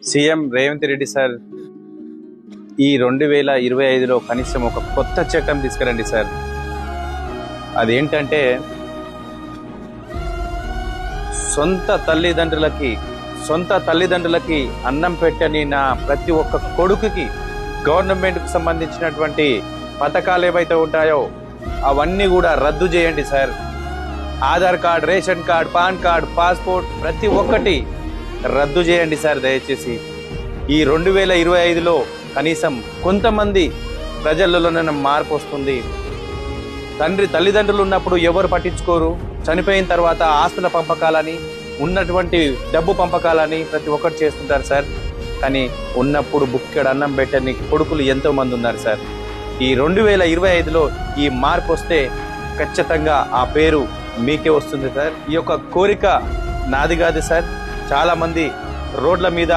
CM Revanth Reddy sir ఈ 2025లో కనీసం ఒక కొత్త చట్టం తీసుకురండి సార్. అదేంటంటే సొంత తల్లిదండ్రులకి అన్నం పెట్టని నా ప్రతి ఒక్క కొడుకుకి గవర్నమెంట్కి సంబంధించినటువంటి పథకాలు ఏవైతే ఉంటాయో అవన్నీ కూడా రద్దు చేయండి sir. Aadhaar card, ration card, pan card, passport ప్రతి ఒక్కటి రద్దు చేయండి సార్ దయచేసి. ఈ 2025లో కనీసం కొంతమంది ప్రజలలోనే మార్పు వస్తుంది. తల్లిదండ్రులు ఉన్నప్పుడు ఎవరు పట్టించుకోరు, చనిపోయిన తర్వాత ఆస్తుల పంపకాలని, ఉన్నటువంటి డబ్బు పంపకాలని ప్రతి ఒక్కటి చేస్తుంటారు సార్. కానీ ఉన్నప్పుడు బుక్కెడు అన్నం పెట్టని కొడుకులు ఎంతో మంది ఉన్నారు సార్. ఈ 2025లో ఈ మార్పు వస్తే ఖచ్చితంగా ఆ పేరు మీకే వస్తుంది సార్. ఈ యొక్క కోరిక నాది కాదు సార్. చాలా మంది రోడ్ల మీద